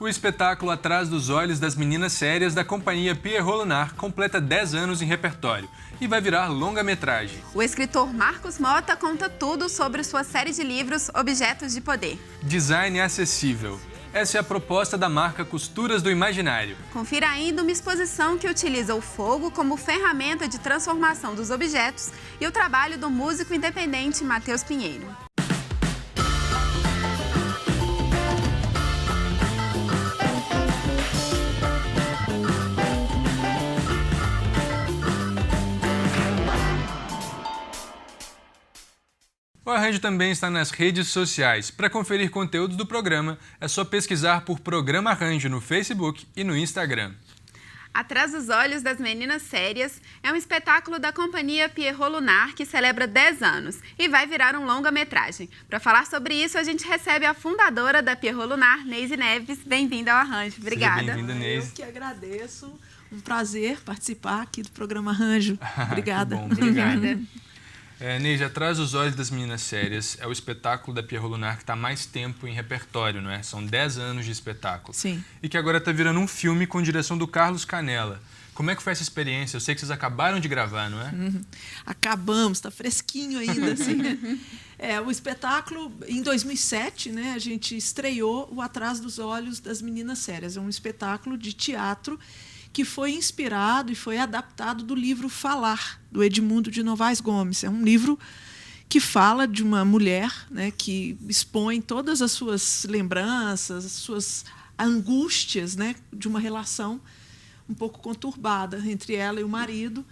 O espetáculo Atrás dos Olhos das Meninas Sérias da companhia Pierrot Lunar completa 10 anos em repertório e vai virar longa-metragem. O escritor Marcos Mota conta tudo sobre sua série de livros Objetos de Poder. Design acessível. Essa é a proposta da marca Costuras do Imaginário. Confira ainda uma exposição que utiliza o fogo como ferramenta de transformação dos objetos e o trabalho do músico independente Matheus Pinheiro. O Arranjo também está nas redes sociais. Para conferir conteúdos do programa, é só pesquisar por Programa Arranjo no Facebook e no Instagram. Atrás dos Olhos das Meninas Sérias é um espetáculo da companhia Pierrot Lunar que celebra 10 anos e vai virar um longa-metragem. Para falar sobre isso, a gente recebe a fundadora da Pierrot Lunar, Neise Neves. Bem-vinda ao Arranjo. Obrigada. Bem-vinda, Neise. Eu que agradeço. Um prazer participar aqui do Programa Arranjo. Obrigada. Bom, obrigada. Neide, Atrás dos Olhos das Meninas Sérias é o espetáculo da Pierrot Lunar que está mais tempo em repertório, não é? São 10 anos de espetáculo. Sim. E que agora está virando um filme com direção do Carlos Canella. Como é que foi essa experiência? Eu sei que vocês acabaram de gravar, não é? Acabamos, está fresquinho ainda. Assim. O espetáculo, em 2007, né, a gente estreou o Atrás dos Olhos das Meninas Sérias. É um espetáculo de teatro que foi inspirado e foi adaptado do livro Falar, do Edmundo de Novaes Gomes. É um livro que fala de uma mulher, né, que expõe todas as suas lembranças, as suas angústias, né, de uma relação um pouco conturbada entre ela e o marido,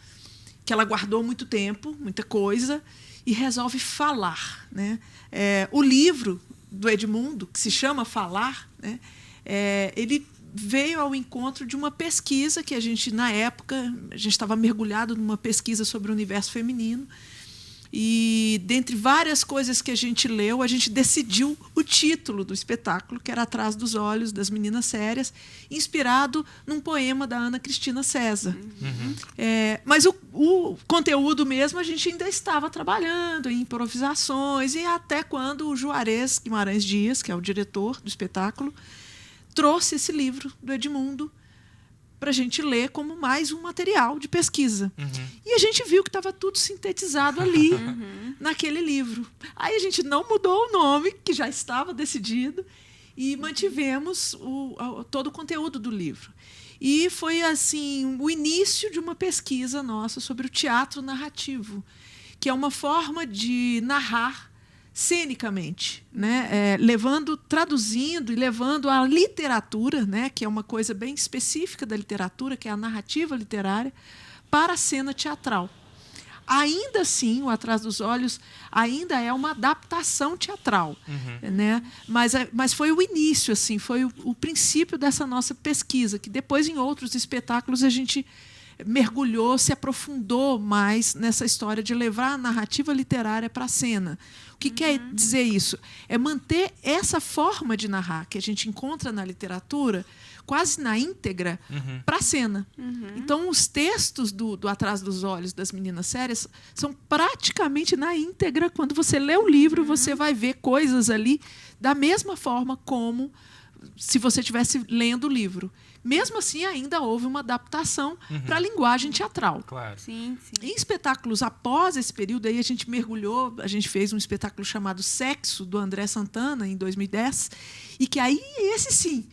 que ela guardou muito tempo, muita coisa, e resolve falar. Né? O livro do Edmundo, que se chama Falar, né, ele veio ao encontro de uma pesquisa que a gente, na época, a gente estava mergulhado numa pesquisa sobre o universo feminino e, dentre várias coisas que a gente leu, a gente decidiu o título do espetáculo, que era Atrás dos Olhos das Meninas Sérias, inspirado num poema da Ana Cristina César. Mas o conteúdo mesmo a gente ainda estava trabalhando em improvisações e até quando o Juarez Guimarães Dias, que é o diretor do espetáculo, trouxe esse livro do Edmundo para a gente ler como mais um material de pesquisa. E a gente viu que estava tudo sintetizado ali, naquele livro. Aí a gente não mudou o nome, que já estava decidido, e mantivemos todo o conteúdo do livro. E foi assim o início de uma pesquisa nossa sobre o teatro narrativo, que é uma forma de narrar cenicamente, né? Traduzindo e levando a literatura, né? Que é uma coisa bem específica da literatura, que é a narrativa literária, para a cena teatral. Ainda assim, o Atrás dos Olhos ainda é uma adaptação teatral, né? Mas foi o início, assim, foi o princípio dessa nossa pesquisa, que depois, em outros espetáculos, a gente mergulhou, se aprofundou mais nessa história de levar a narrativa literária para a cena. O que quer dizer isso? É manter essa forma de narrar que a gente encontra na literatura quase na íntegra para a cena. Então, os textos do Atrás dos Olhos das Meninas Sérias são praticamente na íntegra. Quando você lê o livro, você vai ver coisas ali da mesma forma como se você estivesse lendo o livro. Mesmo assim, ainda houve uma adaptação para a linguagem teatral. Claro. Sim. Em espetáculos após esse período, aí a gente mergulhou, a gente fez um espetáculo chamado Sexo, do André Santana, em 2010, e que aí, esse sim,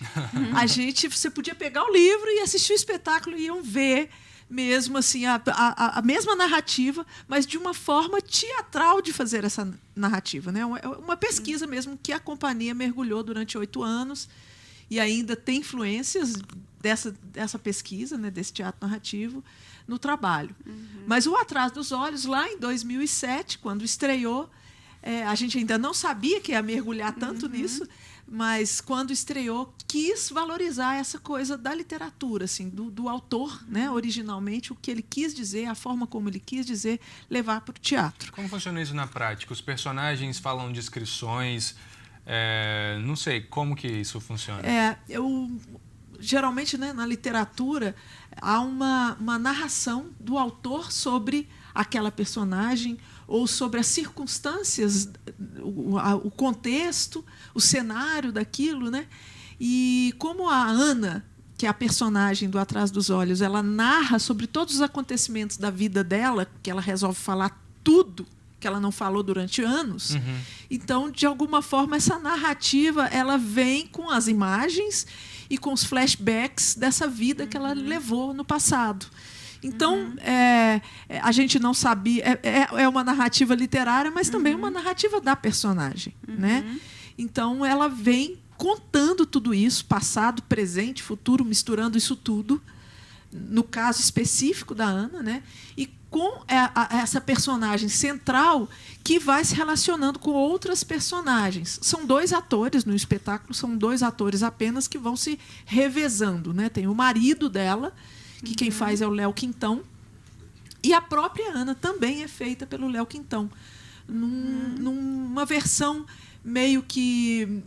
você podia pegar o livro e assistir o espetáculo e iam ver mesmo assim a mesma narrativa, mas de uma forma teatral de fazer essa narrativa, né? Uma pesquisa mesmo que a companhia mergulhou durante 8 anos e ainda tem influências dessa pesquisa, né, desse teatro narrativo, no trabalho. Mas o Atrás dos Olhos, lá em 2007, quando estreou, a gente ainda não sabia que ia mergulhar tanto nisso, mas quando estreou, quis valorizar essa coisa da literatura, assim, do autor, né, originalmente, o que ele quis dizer, a forma como ele quis dizer, levar para o teatro. Como funciona isso na prática? Os personagens falam descrições, não sei, como que isso funciona? Geralmente, né, na literatura, há uma narração do autor sobre aquela personagem ou sobre as circunstâncias, o contexto, o cenário daquilo, né? E como a Ana, que é a personagem do Atrás dos Olhos, ela narra sobre todos os acontecimentos da vida dela, que ela resolve falar tudo que ela não falou durante anos. Então, de alguma forma, essa narrativa ela vem com as imagens e com os flashbacks dessa vida que ela levou no passado. Então, a gente não sabia... É uma narrativa literária, mas também uma narrativa da personagem. Né? Então, ela vem contando tudo isso, passado, presente, futuro, misturando isso tudo, no caso específico da Ana, né? E com essa personagem central que vai se relacionando com outras personagens. São 2 atores no espetáculo, são 2 atores apenas que vão se revezando. Né? Tem o marido dela, que quem faz é o Léo Quintão, e a própria Ana também é feita pelo Léo Quintão, numa versão meio que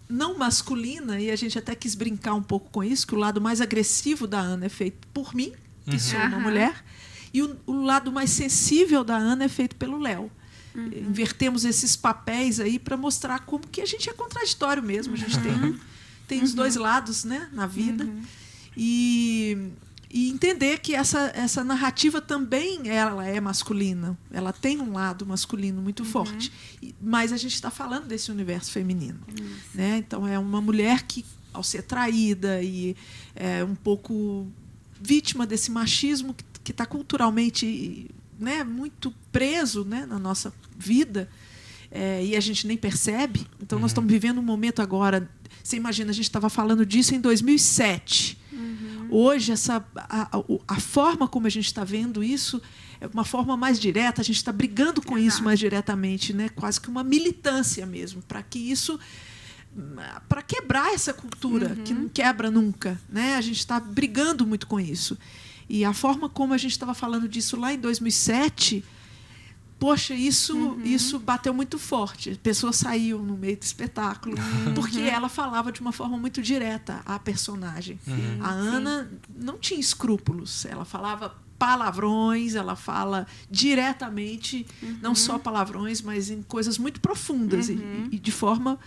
não masculina, e a gente até quis brincar um pouco com isso, que o lado mais agressivo da Ana é feito por mim, que sou uma mulher, e o lado mais sensível da Ana é feito pelo Léo. Invertemos esses papéis aí para mostrar como que a gente é contraditório mesmo. A gente tem os 2 lados, né, na vida. E entender que essa narrativa também ela é masculina. Ela tem um lado masculino muito forte. Mas a gente está falando desse universo feminino. Né? Então, é uma mulher que, ao ser traída e um pouco vítima desse machismo que está culturalmente, né, muito preso, né, na nossa vida, e a gente nem percebe. Então, nós estamos vivendo um momento agora... Você imagina, a gente estava falando disso em 2007. Hoje, a forma como a gente está vendo isso é uma forma mais direta, a gente está brigando com isso mais diretamente, né? Quase que uma militância mesmo, para que isso... para quebrar essa cultura que não quebra nunca. Né? A gente está brigando muito com isso. E a forma como a gente estava falando disso lá em 2007... Poxa, isso bateu muito forte. Pessoas saíam no meio do espetáculo, porque ela falava de uma forma muito direta à personagem. A Ana não tinha escrúpulos. Ela falava palavrões, ela fala diretamente, não só palavrões, mas em coisas muito profundas e de forma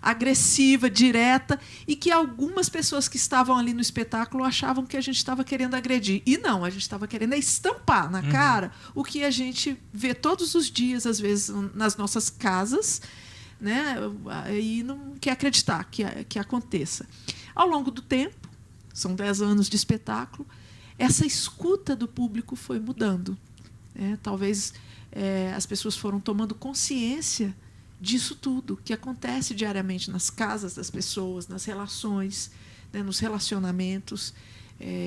agressiva, direta, e que algumas pessoas que estavam ali no espetáculo achavam que a gente estava querendo agredir. E não, a gente estava querendo estampar na cara o que a gente vê todos os dias, às vezes, nas nossas casas, né? E não quer acreditar que aconteça. Ao longo do tempo, são 10 anos de espetáculo, essa escuta do público foi mudando. Talvez as pessoas foram tomando consciência disso tudo que acontece diariamente nas casas das pessoas, nas relações, né, nos relacionamentos,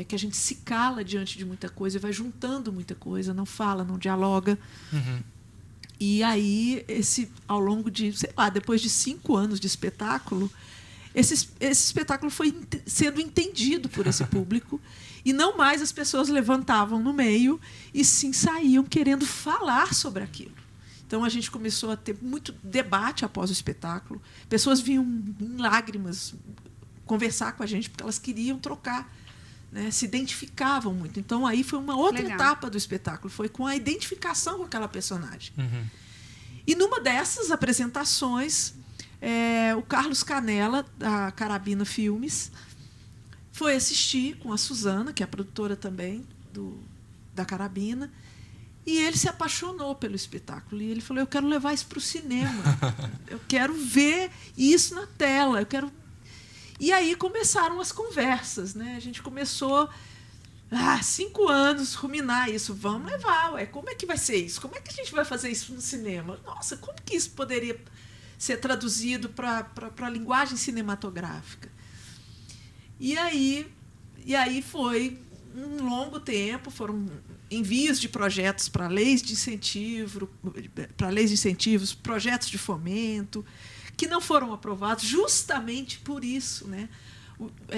que a gente se cala diante de muita coisa e vai juntando muita coisa, não fala, não dialoga. E aí, ao longo de, sei lá, depois de 5 anos de espetáculo, esse espetáculo foi sendo entendido por esse público e não mais as pessoas levantavam no meio e sim saíam querendo falar sobre aquilo. Então, a gente começou a ter muito debate após o espetáculo. Pessoas vinham em lágrimas conversar com a gente porque elas queriam trocar, né? Se identificavam muito. Então, aí foi uma outra etapa do espetáculo. Foi com a identificação com aquela personagem. E, numa dessas apresentações, o Carlos Canella, da Carabina Filmes, foi assistir com a Suzana, que é a produtora também da Carabina, e ele se apaixonou pelo espetáculo. E ele falou, eu quero levar isso para o cinema. Eu quero ver isso na tela. E aí começaram as conversas. Né? A gente começou, 5 anos, ruminar isso. Vamos levar. Como é que vai ser isso? Como é que a gente vai fazer isso no cinema? Nossa, como que isso poderia ser traduzido para a linguagem cinematográfica? E aí foi um longo tempo, foram envios de projetos para leis de incentivos, projetos de fomento, que não foram aprovados justamente por isso, né?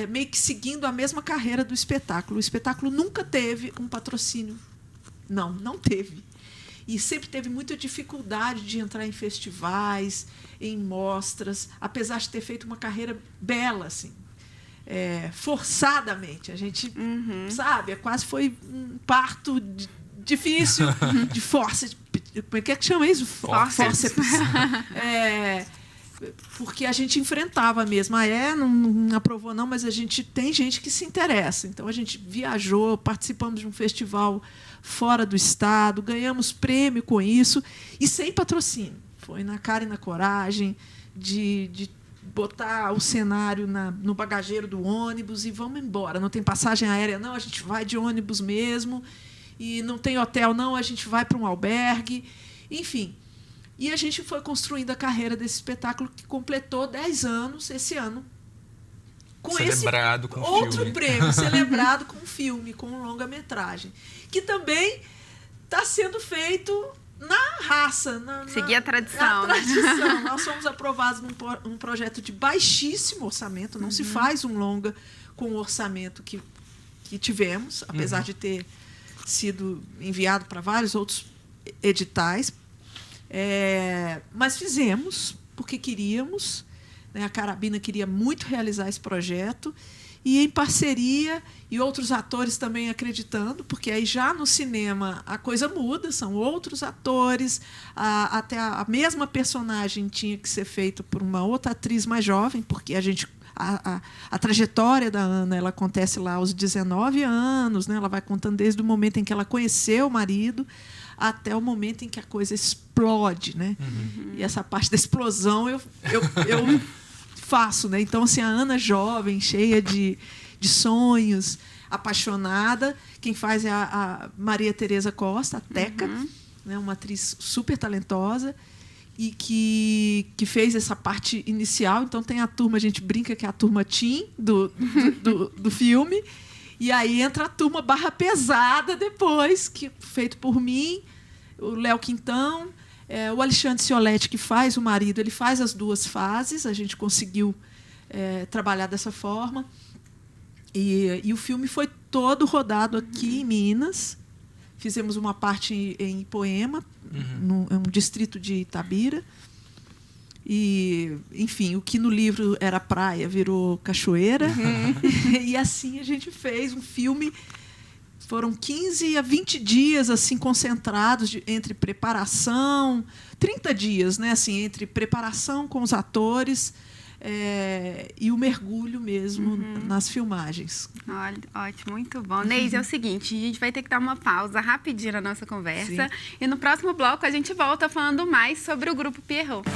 Meio que seguindo a mesma carreira do espetáculo. O espetáculo nunca teve um patrocínio. Não teve. E sempre teve muita dificuldade de entrar em festivais, em mostras, apesar de ter feito uma carreira bela, assim. Forçadamente. A gente, sabe, quase foi um parto difícil, de força. Como é que chama isso? Fórceps. porque a gente enfrentava mesmo. Não aprovou não, mas tem gente que se interessa. Então, a gente viajou, participamos de um festival fora do estado, ganhamos prêmio com isso, e sem patrocínio. Foi na cara e na coragem de botar o cenário no bagageiro do ônibus e vamos embora. Não tem passagem aérea, não, a gente vai de ônibus mesmo. E não tem hotel, não, a gente vai para um albergue. Enfim. E a gente foi construindo a carreira desse espetáculo, que completou 10 anos esse ano. Celebrado com outro filme. prêmio, celebrado com filme, com longa-metragem. Que também está sendo feito na raça. Seguir a tradição. Nós fomos aprovados num projeto de baixíssimo orçamento. Não se faz um longa com o orçamento que tivemos, apesar de ter sido enviado para vários outros editais. Mas fizemos, porque queríamos. Né? A Carabina queria muito realizar esse projeto. E em parceria, e outros atores também acreditando, porque aí já no cinema a coisa muda, são outros atores, até a mesma personagem tinha que ser feita por uma outra atriz mais jovem, porque a trajetória da Ana ela acontece lá aos 19 anos, né? Ela vai contando desde o momento em que ela conheceu o marido até o momento em que a coisa explode. Né? E essa parte da explosão eu faço, né? Então, assim, a Ana jovem, cheia de sonhos, apaixonada. Quem faz é a Maria Tereza Costa, a Teca, né? Uma atriz super talentosa e que fez essa parte inicial. Então, tem a turma, a gente brinca que é a turma teen do filme. E aí entra a turma barra pesada depois, feito por mim, o Léo Quintão, o Alexandre Cioletti, que faz o marido, ele faz as duas fases, a gente conseguiu trabalhar dessa forma. E o filme foi todo rodado aqui em Minas. Fizemos uma parte em Ipoema, um distrito de Itabira. E, enfim, o que no livro era praia virou cachoeira. E assim a gente fez um filme. Foram 15 a 20 dias assim concentrados entre preparação, 30 dias, né, assim, entre preparação com os atores e o mergulho mesmo nas filmagens. Olha, ótimo, muito bom. Neise, é o seguinte, a gente vai ter que dar uma pausa rapidinho na nossa conversa. Sim. E no próximo bloco a gente volta falando mais sobre o Grupo Pierrot.